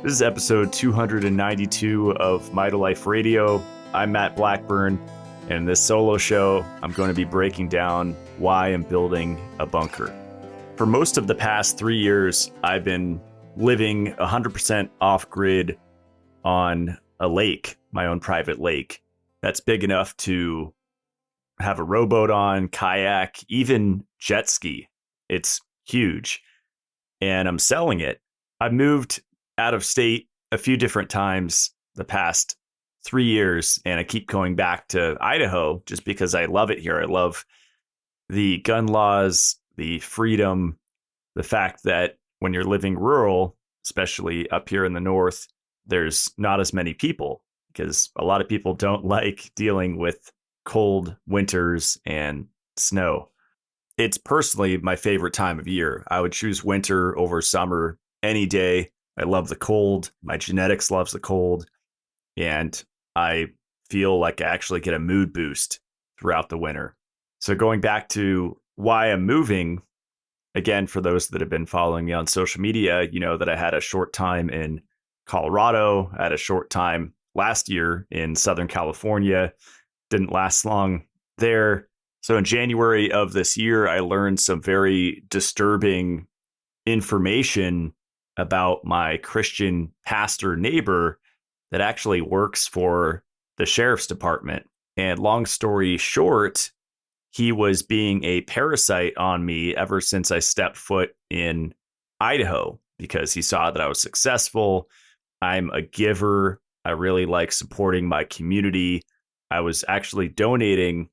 This is episode 292 of My to Life Radio. I'm Matt Blackburn, and in this solo show, I'm going to be breaking down why I'm building a bunker. For most of the past 3 years, I've been living 100% off-grid on a lake, my own private lake. That's big enough to have a rowboat on, kayak, even jet ski. It's huge, and I'm selling it. I've moved out of state a few different times the past 3 years, and I keep going back to Idaho just because I love it here. I love the gun laws, the freedom, the fact that when you're living rural, especially up here in the north, there's not as many people because a lot of people don't like dealing with cold winters and snow. It's personally my favorite time of year. I would choose winter over summer any day. I love the cold. My genetics loves the cold. And I feel like I actually get a mood boost throughout the winter. So going back to why I'm moving, again, for those that have been following me on social media, you know that I had a short time in Colorado, I had a short time last year in Southern California, didn't last long there. So in January of this year, I learned some very disturbing information about my Christian pastor neighbor that actually works for the sheriff's department. And long story short, he was being a parasite on me ever since I stepped foot in Idaho because he saw that I was successful. I'm a giver. I really like supporting my community. I was actually donating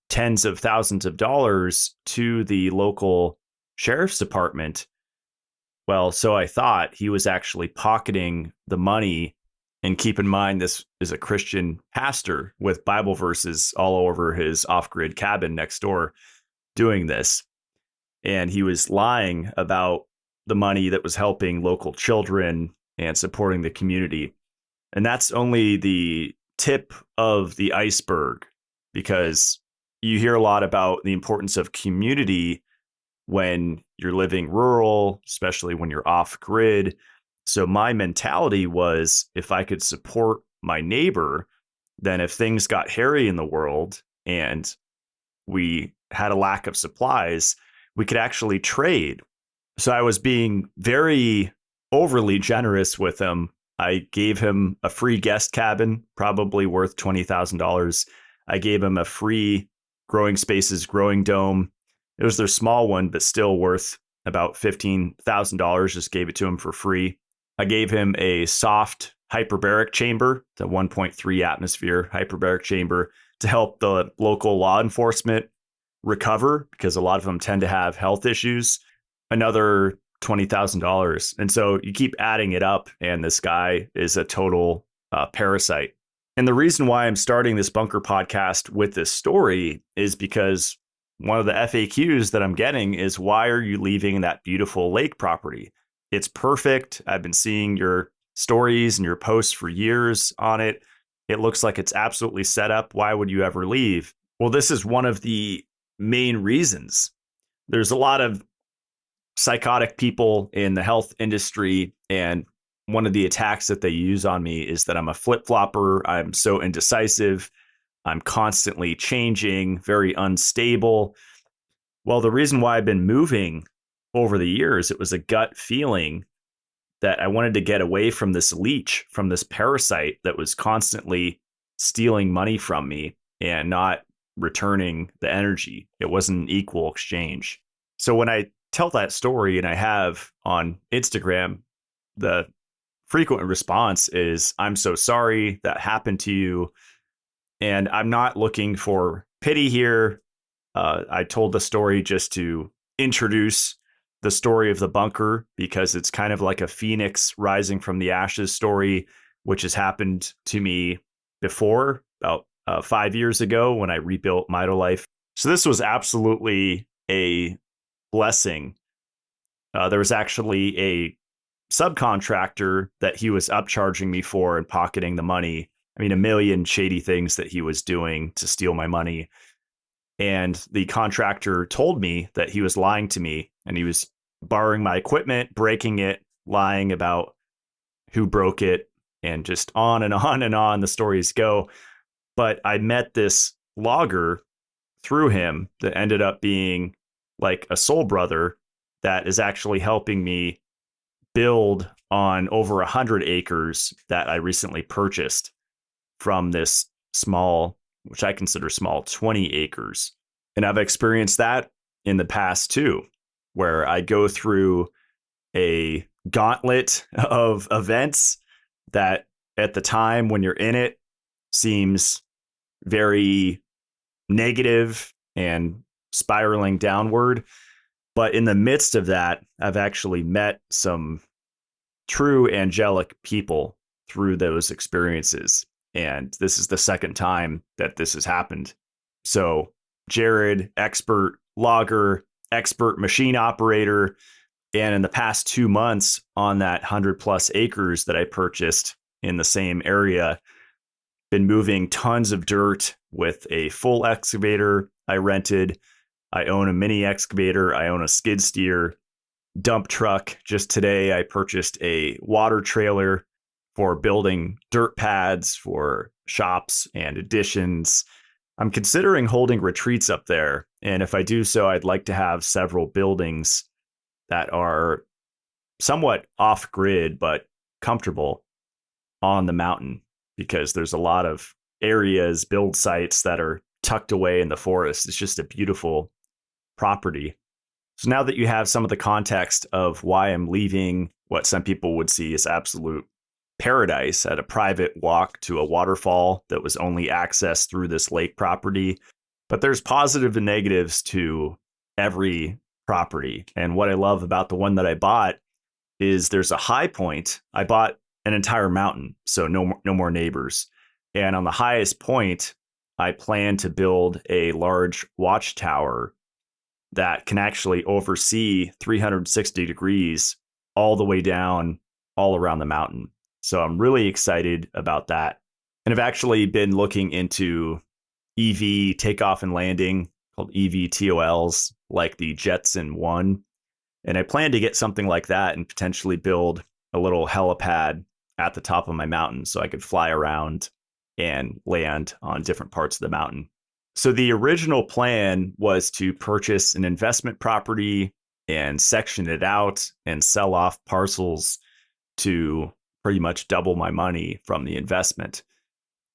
tens of thousands of dollars to the local sheriff's department. Well, so I thought. He was actually pocketing the money. And keep in mind, this is a Christian pastor with Bible verses all over his off-grid cabin next door doing this. And he was lying about the money that was helping local children and supporting the community. And that's only the tip of the iceberg, because you hear a lot about the importance of community when you're living rural, especially when you're off grid. So my mentality was, if I could support my neighbor, then if things got hairy in the world and we had a lack of supplies, we could actually trade. So I was being very overly generous with him. I gave him a free guest cabin, probably worth $20,000. I gave him a free Growing Spaces growing dome. It was their small one, but still worth about $15,000. Just gave it to him for free. I gave him a soft hyperbaric chamber, the 1.3 atmosphere hyperbaric chamber, to help the local law enforcement recover, because a lot of them tend to have health issues. Another $20,000. And so you keep adding it up, and this guy is a total parasite. And the reason why I'm starting this bunker podcast with this story is because one of the FAQs that I'm getting is, why are you leaving that beautiful lake property? It's perfect. I've been seeing your stories and your posts for years on it. It looks like it's absolutely set up. Why would you ever leave? Well, this is one of the main reasons. There's a lot of psychotic people in the health industry, and one of the attacks that they use on me is that I'm a flip-flopper. I'm so indecisive. I'm constantly changing, very unstable. Well, the reason why I've been moving over the years, it was a gut feeling that I wanted to get away from this leech, from this parasite that was constantly stealing money from me and not returning the energy. It wasn't an equal exchange. So when I tell that story, and I have on Instagram, the frequent response is, I'm so sorry that happened to you. And I'm not looking for pity here. I told the story just to introduce the story of the bunker, because it's kind of like a phoenix rising from the ashes story, which has happened to me before, about 5 years ago when I rebuilt My to Life. So this was absolutely a blessing. There was actually a subcontractor that he was upcharging me for and pocketing the money. I mean, a million shady things that he was doing to steal my money. And the contractor told me that he was lying to me, and he was borrowing my equipment, breaking it, lying about who broke it, and just on and on and on the stories go. But I met this logger through him that ended up being like a soul brother that is actually helping me build on over 100 acres that I recently purchased from this small, which I consider small, 20 acres. And I've experienced that in the past too, where I go through a gauntlet of events that at the time when you're in it seems very negative and spiraling downward. But in the midst of that, I've actually met some true angelic people through those experiences. And this is the second time that this has happened. So, Jared, expert logger, expert machine operator. And in the past 2 months on that 100 plus acres that I purchased in the same area, been moving tons of dirt with a full excavator I rented. I own a mini excavator. I own a skid steer, dump truck. Just today, I purchased a water trailer for building dirt pads for shops and additions. I'm considering holding retreats up there. And if I do so, I'd like to have several buildings that are somewhat off grid, but comfortable on the mountain, because there's a lot of areas, build sites that are tucked away in the forest. It's just a beautiful property. So now that you have some of the context of why I'm leaving what some people would see as absolute paradise at a private walk to a waterfall that was only accessed through this lake property, but there's positive and negatives to every property. And what I love about the one that I bought is there's a high point. I bought an entire mountain, so no more neighbors. And on the highest point, I plan to build a large watchtower that can actually oversee 360 degrees all the way down, all around the mountain. So I'm really excited about that. And I've actually been looking into EV takeoff and landing, called EVTOLs, like the Jetson 1. And I plan to get something like that and potentially build a little helipad at the top of my mountain so I could fly around and land on different parts of the mountain. So the original plan was to purchase an investment property and section it out and sell off parcels to pretty much double my money from the investment.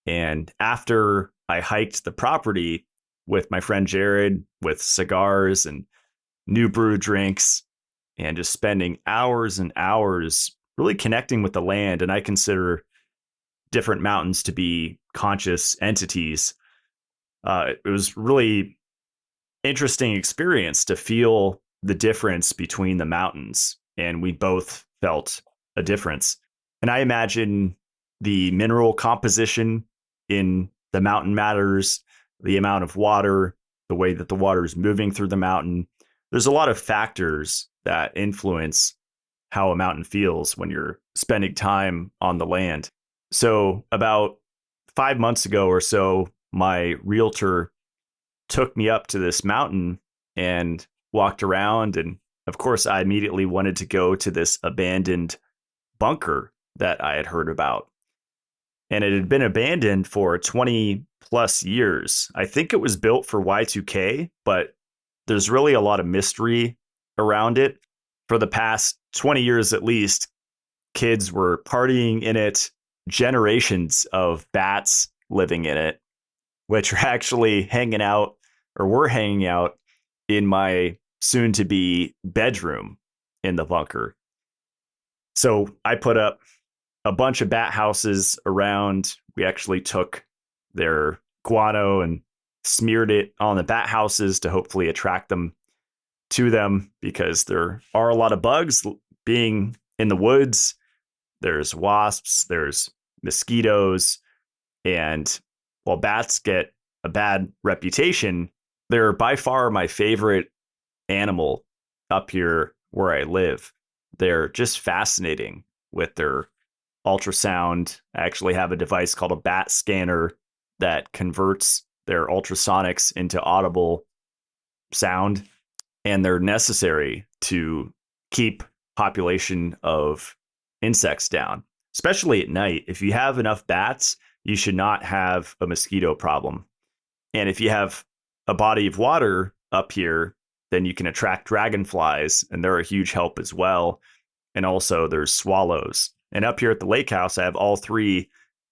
And after I hiked the property with my friend Jared with cigars and new brew drinks and just spending hours and hours really connecting with the land, and I consider different mountains to be conscious entities. It was really interesting experience to feel the difference between the mountains, and we both felt a difference. And I imagine the mineral composition in the mountain matters, the amount of water, the way that the water is moving through the mountain. There's a lot of factors that influence how a mountain feels when you're spending time on the land. So about 5 months ago or so, my realtor took me up to this mountain and walked around. And of course, I immediately wanted to go to this abandoned bunker that I had heard about. And it had been abandoned for 20 plus years. I think it was built for Y2K, but there's really a lot of mystery around it. For the past 20 years at least, kids were partying in it, generations of bats living in it, which are actually hanging out or were hanging out in my soon to be bedroom in the bunker. So I put up a bunch of bat houses around. We actually took their guano and smeared it on the bat houses to hopefully attract them to them, because there are a lot of bugs being in the woods. There's wasps, there's mosquitoes, and while bats get a bad reputation, they're by far my favorite animal up here where I live. They're just fascinating with their ultrasound. I actually have a device called a bat scanner that converts their ultrasonics into audible sound, and they're necessary to keep population of insects down. especially at night. If you have enough bats, you should not have a mosquito problem. And if you have a body of water up here, then you can attract dragonflies, and they're a huge help as well. And also there's swallows. And up here at the lake house, I have all three,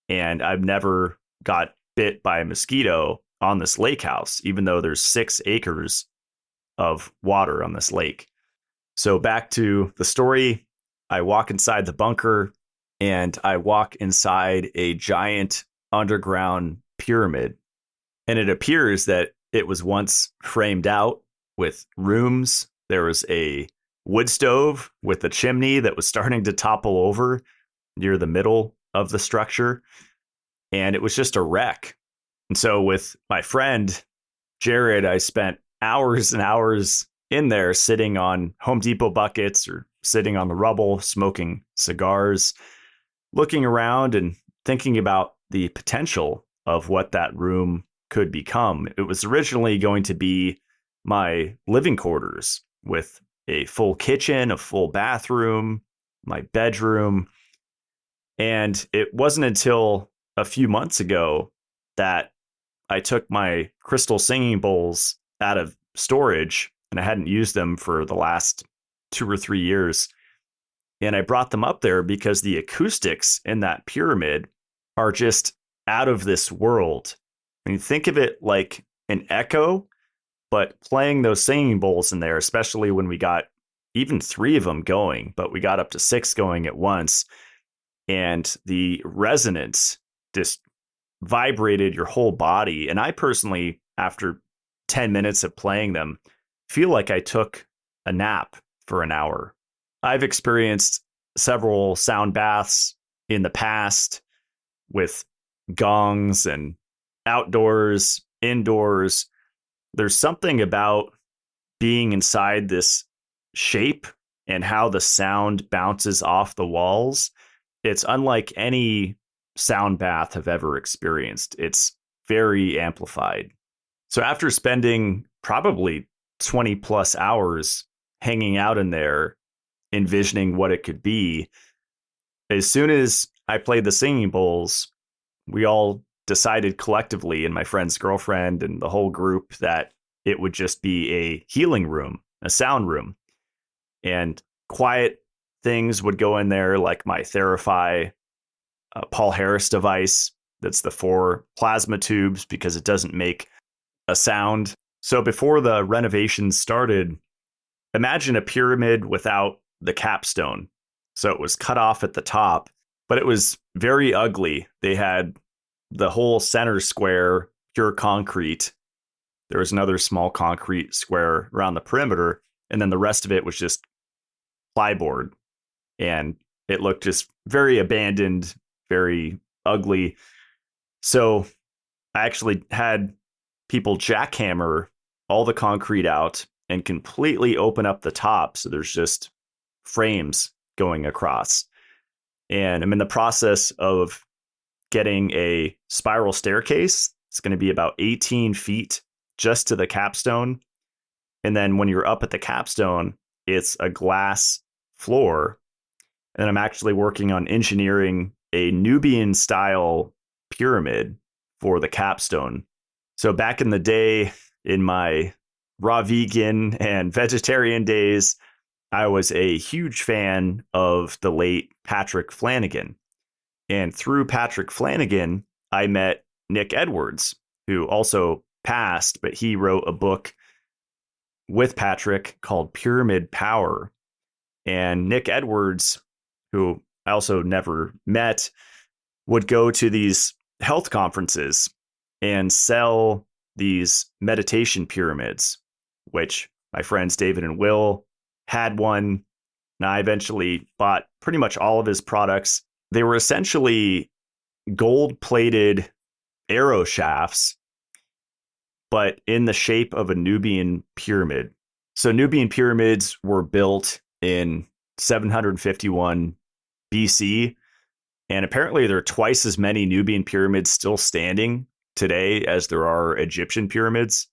and I've never got bit by a mosquito on this lake house, even though there's 6 acres of water on this lake. So back to the story, I walk inside the bunker and I walk inside a giant underground pyramid. And it appears that it was once framed out with rooms. There was a wood stove with a chimney that was starting to topple over near the middle of the structure. And it was just a wreck. And so with my friend, Jared, I spent hours and hours in there sitting on Home Depot buckets or sitting on the rubble, smoking cigars, looking around and thinking about the potential of what that room could become. It was originally going to be my living quarters with a full kitchen, a full bathroom, my bedroom. And it wasn't until a few months ago that I took my crystal singing bowls out of storage, and I hadn't used them for the last 2 or 3 years. And I brought them up there because the acoustics in that pyramid are just out of this world. I mean, think of it like an echo, but playing those singing bowls in there, especially when we got even 3 of them going, but we got up to 6 going at once. And the resonance just vibrated your whole body. And I personally, after 10 minutes of playing them, feel like I took a nap for an hour. I've experienced several sound baths in the past with gongs and outdoors, indoors. There's something about being inside this shape and how the sound bounces off the walls. It's unlike any sound bath I've ever experienced. It's very amplified. So after spending probably 20 plus hours hanging out in there, envisioning what it could be, as soon as I played the singing bowls, we all decided collectively, and my friend's girlfriend and the whole group, that it would just be a healing room, a sound room. And quiet things would go in there, like my Therify Paul Harris device. That's the 4 plasma tubes because it doesn't make a sound. So before the renovations started, imagine a pyramid without the capstone. So it was cut off at the top, but it was very ugly. They had the whole center square pure concrete. There was another small concrete square around the perimeter, and then the rest of it was just plyboard. And it looked just very abandoned, very ugly. So I actually had people jackhammer all the concrete out and completely open up the top. So there's just frames going across. And I'm in the process of getting a spiral staircase. It's going to be about 18 feet just to the capstone. And then when you're up at the capstone, it's a glass floor. And I'm actually working on engineering a Nubian style pyramid for the capstone. So back in the day, in my raw vegan and vegetarian days, I was a huge fan of the late Patrick Flanagan. And through Patrick Flanagan, I met Nick Edwards, who also passed, but he wrote a book with Patrick called Pyramid Power. And Nick Edwards, who I also never met, would go to these health conferences and sell these meditation pyramids, which my friends David and Will had one. And I eventually bought pretty much all of his products. They were essentially gold-plated arrow shafts, but in the shape of a Nubian pyramid. So Nubian pyramids were built in 751 BC, and apparently there are twice as many Nubian pyramids still standing today as there are Egyptian pyramids.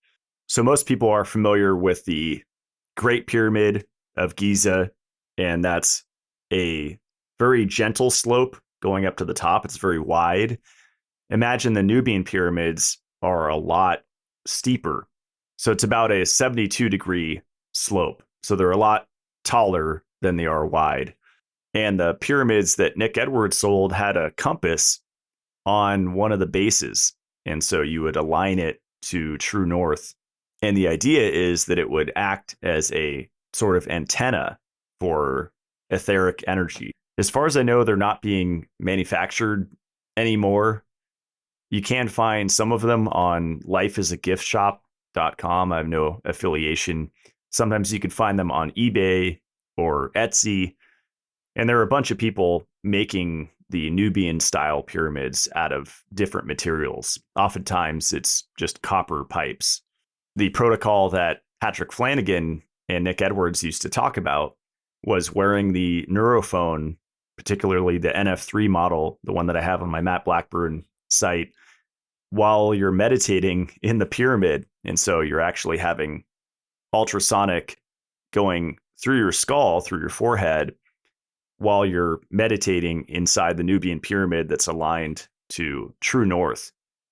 So most people are familiar with the Great Pyramid of Giza, and that's a very gentle slope going up to the top. It's very wide. Imagine the Nubian pyramids are a lot steeper. So it's about a 72-degree slope. So they're a lot taller than they are wide. And the pyramids that Nick Edwards sold had a compass on one of the bases. And so you would align it to true north. And the idea is that it would act as a sort of antenna for etheric energy. As far as I know, they're not being manufactured anymore. You can find some of them on lifeasagiftshop.com. I have no affiliation. Sometimes you can find them on eBay or Etsy. And there are a bunch of people making the Nubian style pyramids out of different materials. Oftentimes it's just copper pipes. The protocol that Patrick Flanagan and Nick Edwards used to talk about was wearing the Neurophone, particularly the NF3 model, the one that I have on my Matt Blackburn site, while you're meditating in the pyramid. And so you're actually having ultrasonic going through your skull, through your forehead, while you're meditating inside the Nubian pyramid that's aligned to true north.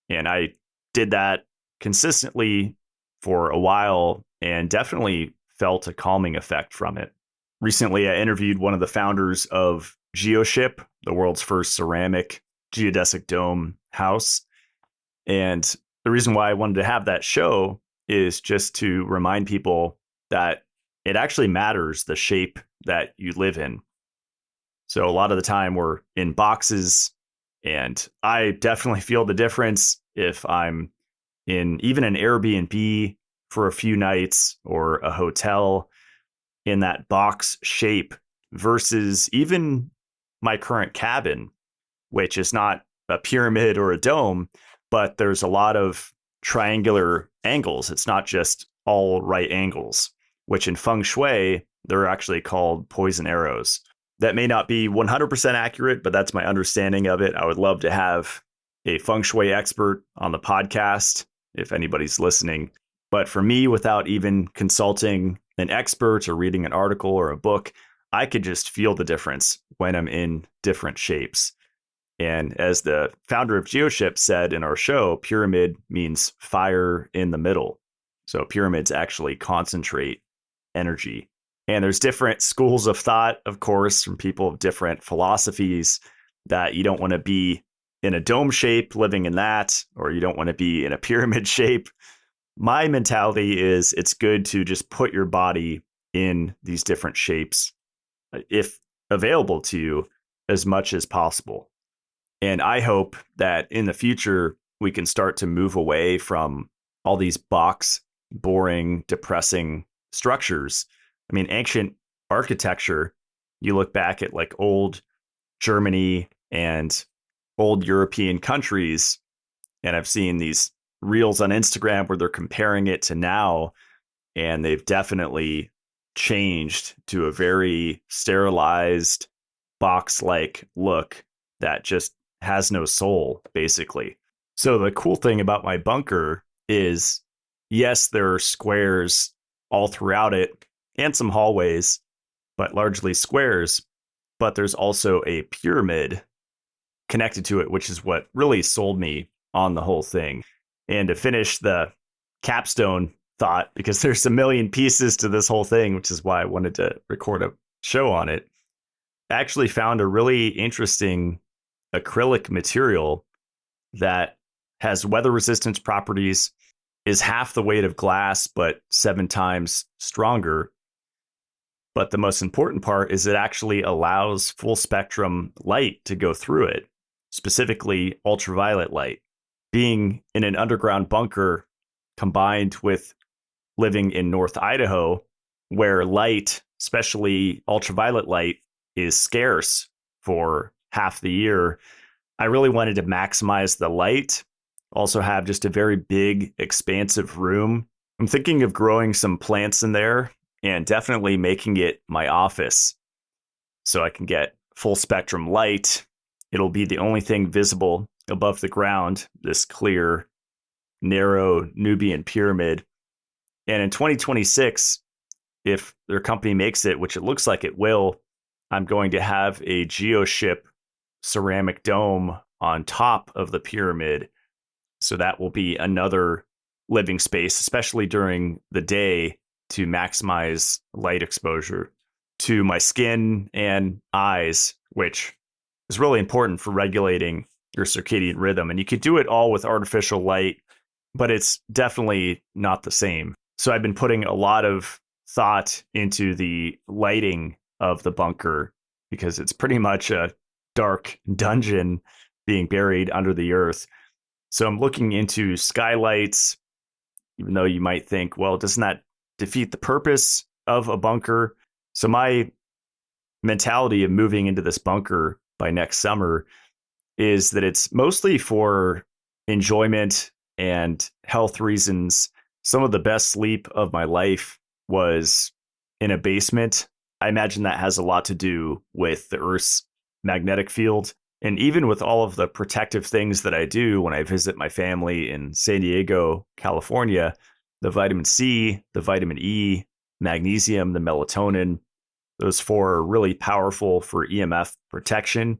And I did that consistently for a while and definitely felt a calming effect from it. Recently, I interviewed one of the founders of GeoShip, the world's first ceramic geodesic dome house. And the reason why I wanted to have that show is just to remind people that it actually matters the shape that you live in. So a lot of the time we're in boxes, and I definitely feel the difference if I'm in even an Airbnb for a few nights or a hotel in that box shape versus even my current cabin, which is not a pyramid or a dome, but there's a lot of triangular angles. It's not just all right angles, which in feng shui, they're actually called poison arrows. That may not be 100% accurate, but that's my understanding of it. I would love to have a feng shui expert on the podcast if anybody's listening. But for me, without even consulting an expert or reading an article or a book, I could just feel the difference when I'm in different shapes. And as the founder of GeoShip said in our show, pyramid means fire in the middle. So pyramids actually concentrate energy. And there's different schools of thought, of course, from people of different philosophies, that you don't want to be in a dome shape living in that, or you don't want to be in a pyramid shape. My mentality is it's good to just put your body in these different shapes, if available to you, as much as possible. And I hope that in the future, we can start to move away from all these box, boring, depressing structures. I mean, ancient architecture, you look back at like old Germany and old European countries, and I've seen these reels on Instagram where they're comparing it to now, and they've definitely changed to a very sterilized box-like look that just has no soul, basically. So the cool thing about my bunker is, yes, there are squares all throughout it and some hallways, but largely squares. But there's also a pyramid connected to it, which is what really sold me on the whole thing. And to finish the capstone thought, because there's a million pieces to this whole thing, which is why I wanted to record a show on it, I actually found a really interesting acrylic material that has weather resistance properties, is half the weight of glass, but 7 times stronger. But the most important part is it actually allows full spectrum light to go through it, specifically ultraviolet light. Being in an underground bunker combined with living in North Idaho, where light, especially ultraviolet light, is scarce for half the year, I really wanted to maximize the light, also have just a very big, expansive room. I'm thinking of growing some plants in there and definitely making it my office so I can get full spectrum light. It'll be the only thing visible above the ground, this clear, narrow Nubian pyramid. And in 2026, if their company makes it, which it looks like it will, I'm going to have a GeoShip ceramic dome on top of the pyramid. So that will be another living space, especially during the day, to maximize light exposure to my skin and eyes, which is really important for regulating your circadian rhythm. And you could do it all with artificial light, but it's definitely not the same. So I've been putting a lot of thought into the lighting of the bunker because it's pretty much a dark dungeon being buried under the earth. So I'm looking into skylights, even though you might think, well, doesn't that defeat the purpose of a bunker? So my mentality of moving into this bunker by next summer is that it's mostly for enjoyment and health reasons. Some of the best sleep of my life was in a basement. I imagine that has a lot to do with the Earth's magnetic field. And even with all of the protective things that I do when I visit my family in San Diego, California, the vitamin C, the vitamin E, magnesium, the melatonin, those four are really powerful for EMF protection.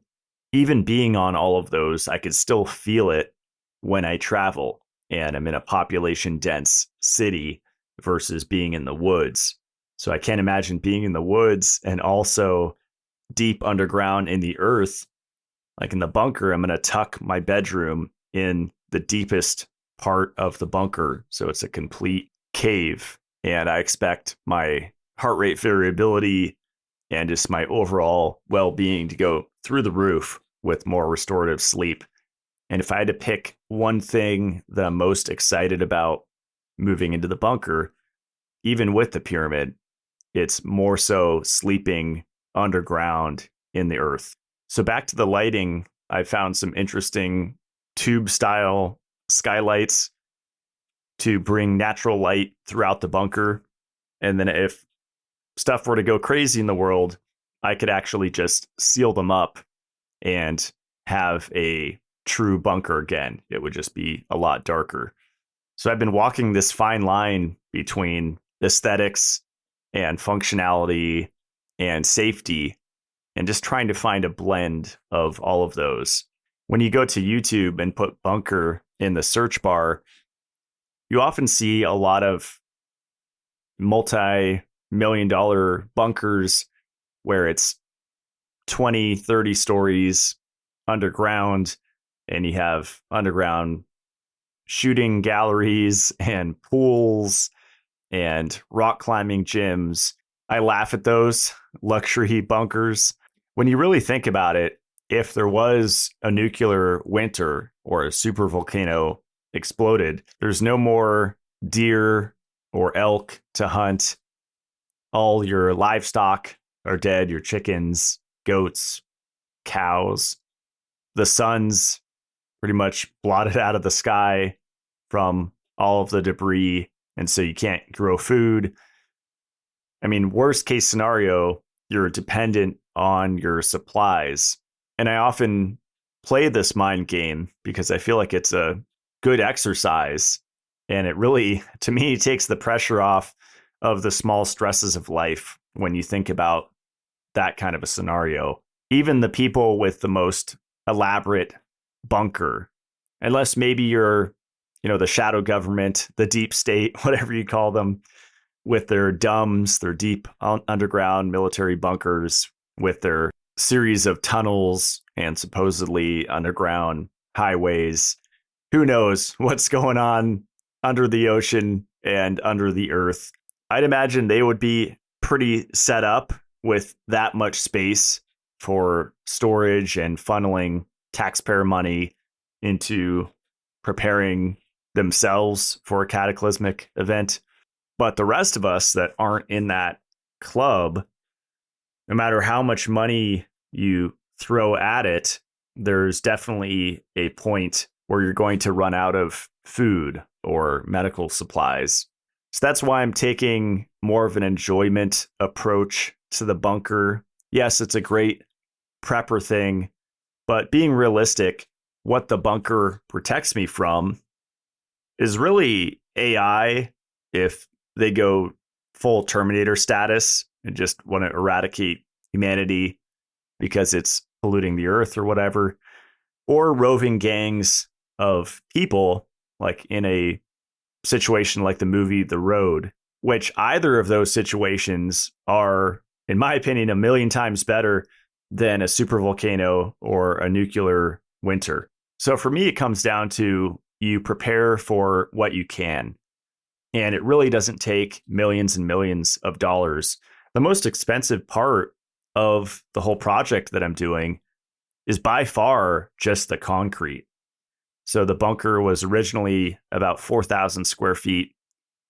Even being on all of those, I could still feel it when I travel and I'm in a population dense city versus being in the woods. So I can't imagine being in the woods and also deep underground in the earth. Like in the bunker, I'm going to tuck my bedroom in the deepest part of the bunker. So it's a complete cave. And I expect my heart rate variability and just my overall well-being to go through the roof with more restorative sleep. And if I had to pick one thing that I'm most excited about moving into the bunker, even with the pyramid, it's more so sleeping underground in the earth. So back to the lighting, I found some interesting tube style skylights to bring natural light throughout the bunker. And then if stuff were to go crazy in the world, I could actually just seal them up and have a true bunker again. It would just be a lot darker. So I've been walking this fine line between aesthetics and functionality and safety, and just trying to find a blend of all of those. When you go to YouTube and put bunker in the search bar, you often see a lot of multi-million-dollar bunkers where it's 20, 30 stories underground, and you have underground shooting galleries and pools and rock climbing gyms. I laugh at those luxury bunkers. When you really think about it, if there was a nuclear winter or a super volcano exploded, there's no more deer or elk to hunt. All your livestock are dead, your chickens, goats, cows. The sun's pretty much blotted out of the sky from all of the debris, and so you can't grow food. I mean, worst case scenario, you're dependent on your supplies. And I often play this mind game because I feel like it's a good exercise. And it really, to me, takes the pressure off of the small stresses of life when you think about that kind of a scenario. Even the people with the most elaborate bunker, unless maybe you're, the shadow government, the deep state, whatever you call them, with their DUMBs, their deep underground military bunkers, with their series of tunnels and supposedly underground highways. Who knows what's going on under the ocean and under the earth? I'd imagine they would be pretty set up with that much space for storage and funneling taxpayer money into preparing themselves for a cataclysmic event. But the rest of us that aren't in that club, no matter how much money you throw at it, there's definitely a point where you're going to run out of food or medical supplies. So that's why I'm taking more of an enjoyment approach to the bunker. Yes, it's a great prepper thing, but being realistic, what the bunker protects me from is really AI. If they go full Terminator status and just want to eradicate humanity because it's polluting the earth or whatever, or roving gangs of people, like in a situation like the movie The Road, which either of those situations are, in my opinion, a million times better than a supervolcano or a nuclear winter. So for me, it comes down to you prepare for what you can. And it really doesn't take millions and millions of dollars. The most expensive part of the whole project that I'm doing is by far just the concrete. So the bunker was originally about 4,000 square feet,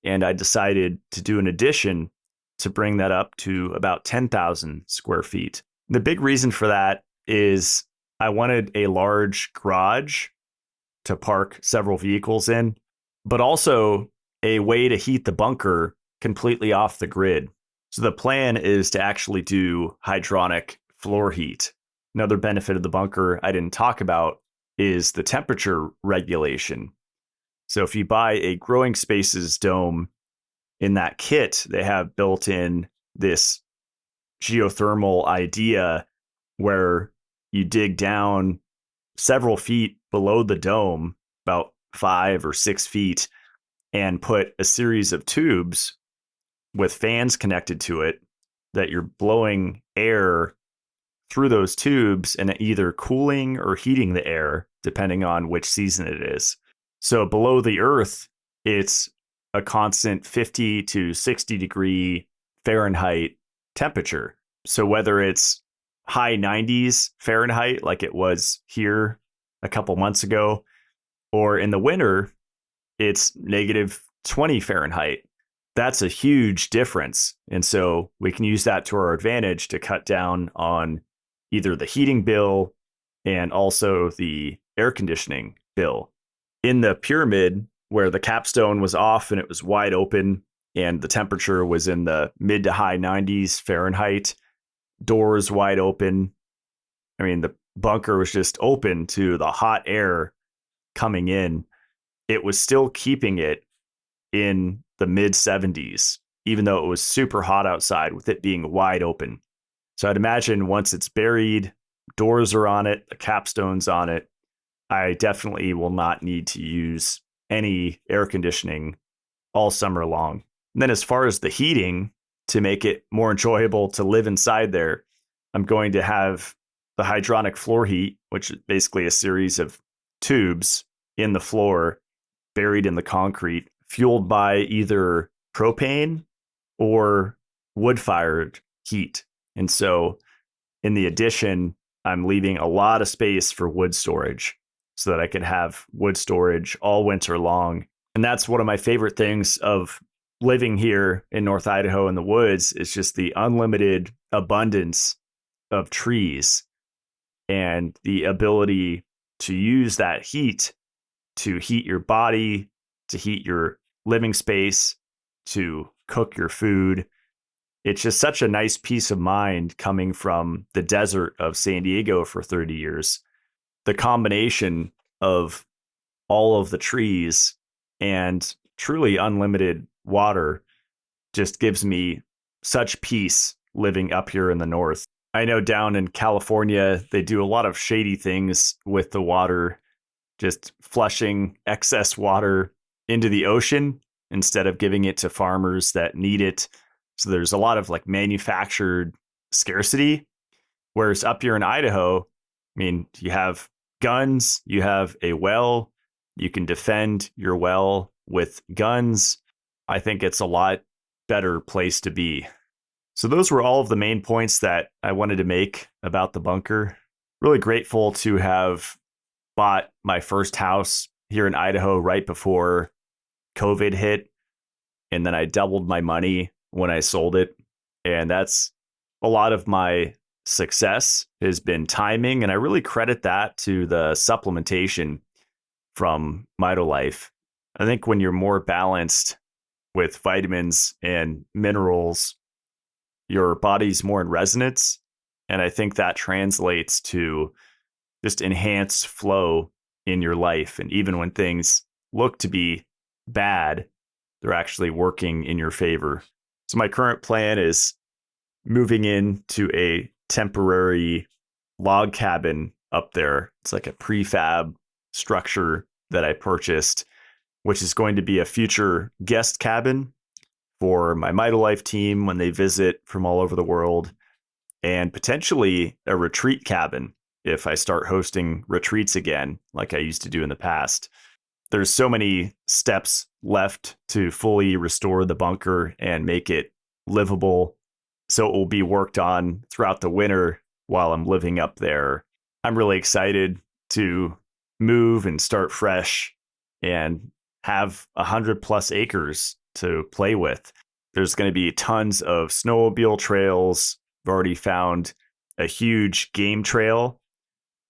and I decided to do an addition to bring that up to about 10,000 square feet. The big reason for that is I wanted a large garage to park several vehicles in, but also a way to heat the bunker completely off the grid. So the plan is to actually do hydronic floor heat. Another benefit of the bunker I didn't talk about is the temperature regulation. So if you buy a growing spaces dome, in that kit, they have built in this geothermal idea where you dig down several feet below the dome, about 5 or 6 feet, and put a series of tubes with fans connected to it that you're blowing air through those tubes and either cooling or heating the air, depending on which season it is. So below the earth, it's a constant 50 to 60 degree Fahrenheit temperature. So whether it's high 90s Fahrenheit, like it was here a couple months ago, or in the winter, it's negative 20 Fahrenheit. That's a huge difference. And so we can use that to our advantage to cut down on either the heating bill and also the air conditioning bill. In the pyramid, where the capstone was off and it was wide open and the temperature was in the mid to high 90s Fahrenheit, doors wide open. I mean, the bunker was just open to the hot air coming in. It was still keeping it in the mid 70s, even though it was super hot outside with it being wide open. So I'd imagine once it's buried, doors are on it, the capstone's on it, I definitely will not need to use any air conditioning all summer long. And then as far as the heating, to make it more enjoyable to live inside there, I'm going to have the hydronic floor heat, which is basically a series of tubes in the floor buried in the concrete, fueled by either propane or wood-fired heat. And so in the addition, I'm leaving a lot of space for wood storage so that I could have wood storage all winter long. And that's one of my favorite things of living here in North Idaho in the woods is just the unlimited abundance of trees and the ability to use that heat to heat your body, to heat your living space, to cook your food. It's just such a nice peace of mind coming from the desert of San Diego for 30 years. The combination of all of the trees and truly unlimited water just gives me such peace living up here in the north. I know down in California, they do a lot of shady things with the water, just flushing excess water into the ocean instead of giving it to farmers that need it. So there's a lot of like manufactured scarcity. Whereas up here in Idaho, I mean, you have guns, you have a well, you can defend your well with guns. I think it's a lot better place to be. So those were all of the main points that I wanted to make about the bunker. Really grateful to have bought my first house here in Idaho right before COVID hit. And then I doubled my money when I sold it. And that's a lot of my success has been timing. And I really credit that to the supplementation from MitoLife. I think when you're more balanced with vitamins and minerals, your body's more in resonance. And I think that translates to just enhanced flow in your life. And even when things look to be bad, they're actually working in your favor. So my current plan is moving into a temporary log cabin up there. It's like a prefab structure that I purchased, which is going to be a future guest cabin for my Life team when they visit from all over the world, and potentially a retreat cabin if I start hosting retreats again, like I used to do in the past. There's so many steps left to fully restore the bunker and make it livable. So it will be worked on throughout the winter while I'm living up there. I'm really excited to move and start fresh and have 100+ acres to play with. There's going to be tons of snowmobile trails. I've already found a huge game trail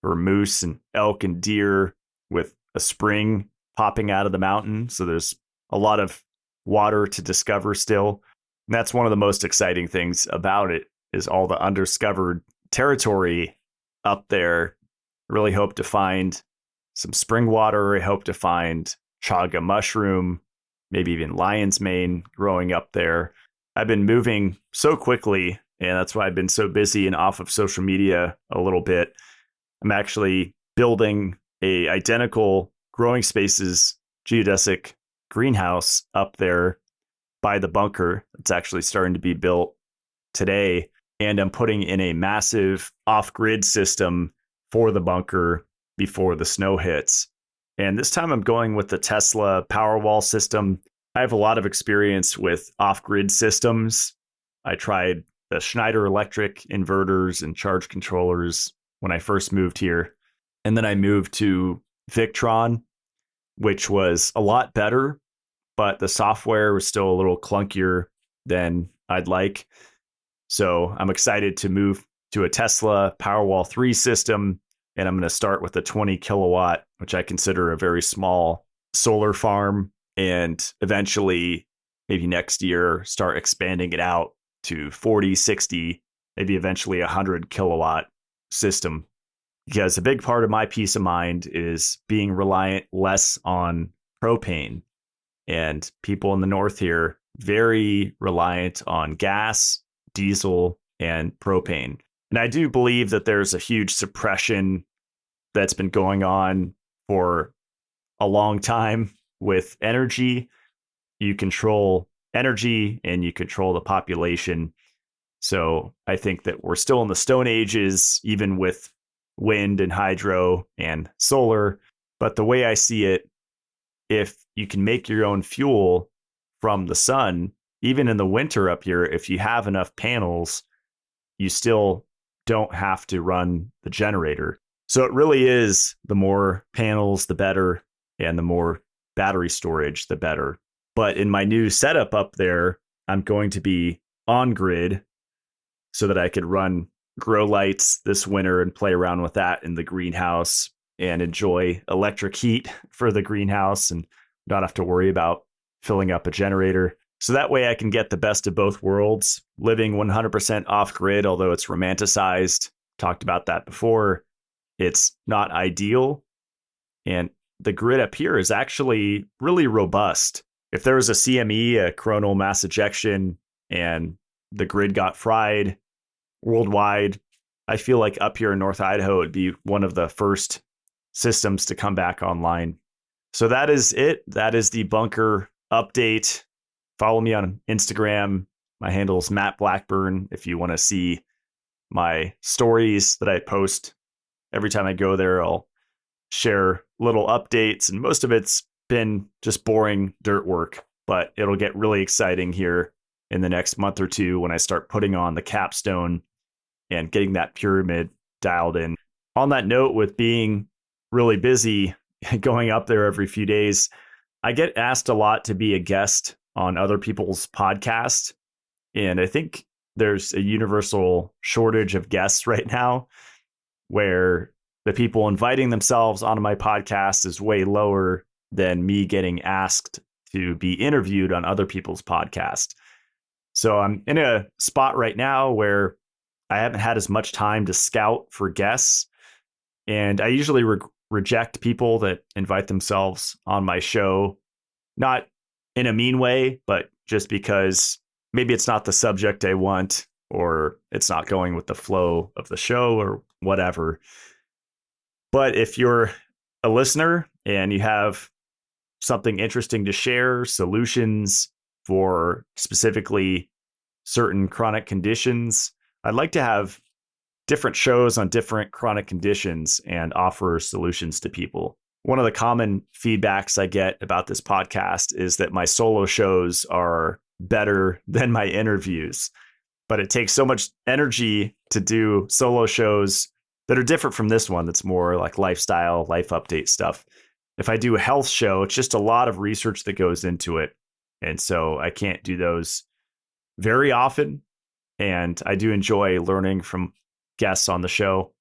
for moose and elk and deer with a spring popping out of the mountain. So there's a lot of water to discover still. And that's one of the most exciting things about it is all the undiscovered territory up there. I really hope to find some spring water. I hope to find chaga mushroom, maybe even lion's mane growing up there. I've been moving so quickly, and that's why I've been so busy and off of social media a little bit. I'm actually building a identical growing spaces geodesic greenhouse up there by the bunker. It's actually starting to be built today. And I'm putting in a massive off-grid system for the bunker before the snow hits. And this time I'm going with the Tesla Powerwall system. I have a lot of experience with off-grid systems. I tried the Schneider Electric inverters and charge controllers when I first moved here. And then I moved to Victron, which was a lot better, but the software was still a little clunkier than I'd like. So I'm excited to move to a Tesla Powerwall 3 system, and I'm going to start with a 20 kilowatt, which I consider a very small solar farm, and eventually, maybe next year, start expanding it out to 40, 60, maybe eventually 100 kilowatt system. Because a big part of my peace of mind is being reliant less on propane. And people in the north here, very reliant on gas, diesel, and propane. And I do believe that there's a huge suppression that's been going on for a long time with energy. You control energy and you control the population. So I think that we're still in the Stone Ages, even with wind and hydro and solar. But the way I see it, if you can make your own fuel from the sun, even in the winter up here, if you have enough panels, you still don't have to run the generator. So it really is the more panels, the better, and the more battery storage, the better. But in my new setup up there, I'm going to be on grid so that I could run grow lights this winter and play around with that in the greenhouse and enjoy electric heat for the greenhouse and not have to worry about filling up a generator. So that way I can get the best of both worlds, living 100% off grid, although it's romanticized. Talked about that before. It's not ideal. And the grid up here is actually really robust. If there was a CME, a coronal mass ejection, and the grid got fried worldwide, I feel like up here in North Idaho, it'd be one of the first systems to come back online. So that is it. That is the bunker update. Follow me on Instagram. My handle is Matt Blackburn. If you want to see my stories that I post every time I go there, I'll share little updates. And most of it's been just boring dirt work, but it'll get really exciting here in the next month or two when I start putting on the capstone and getting that pyramid dialed in. On that note, with being really busy, going up there every few days, I get asked a lot to be a guest on other people's podcasts. And I think there's a universal shortage of guests right now where the people inviting themselves onto my podcast is way lower than me getting asked to be interviewed on other people's podcasts. So I'm in a spot right now where I haven't had as much time to scout for guests. And I usually reject people that invite themselves on my show, not in a mean way, but just because maybe it's not the subject I want, or it's not going with the flow of the show, or whatever. But if you're a listener and you have something interesting to share, solutions for specifically certain chronic conditions, I'd like to have different shows on different chronic conditions and offer solutions to people. One of the common feedbacks I get about this podcast is that my solo shows are better than my interviews, but it takes so much energy to do solo shows that are different from this one that's more like lifestyle, life update stuff. If I do a health show, it's just a lot of research that goes into it. And so I can't do those very often. And I do enjoy learning from guests on the show.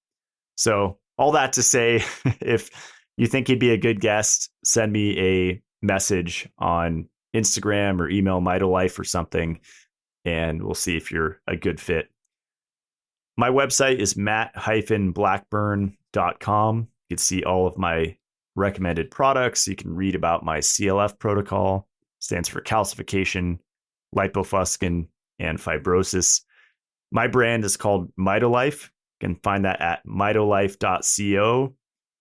So all that to say, if you think he'd be a good guest, send me a message on Instagram or email MitoLife or something, and we'll see if you're a good fit. My website is matt-blackburn.com. You can see all of my recommended products. You can read about my CLF protocol, stands for calcification, lipofuscin, and fibrosis. My brand is called MitoLife. You can find that at mitolife.co.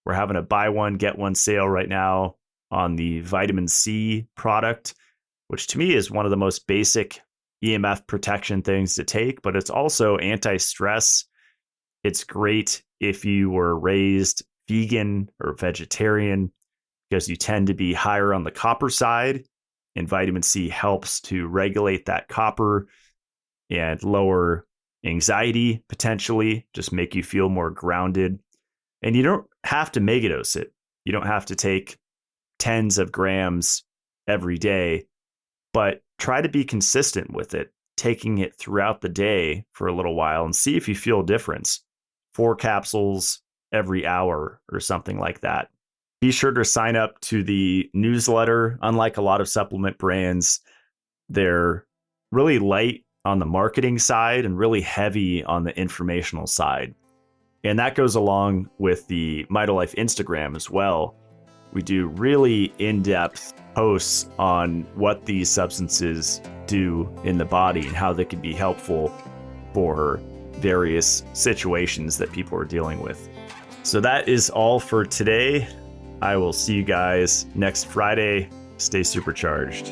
We're having a buy one, get one sale right now on the vitamin C product, which to me is one of the most basic EMF protection things to take, but it's also anti-stress. It's great if you were raised vegan or vegetarian because you tend to be higher on the copper side, and vitamin C helps to regulate that copper and lower anxiety, potentially, just make you feel more grounded. And you don't have to megadose it. You don't have to take tens of grams every day, but try to be consistent with it, taking it throughout the day for a little while and see if you feel a difference. 4 capsules every hour or something like that. Be sure to sign up to the newsletter. Unlike a lot of supplement brands, they're really light on the marketing side and really heavy on the informational side. And that goes along with the MitoLife Instagram as well. We do really in-depth posts on what these substances do in the body and how they can be helpful for various situations that people are dealing with. So that is all for today. I will see you guys next Friday. Stay supercharged.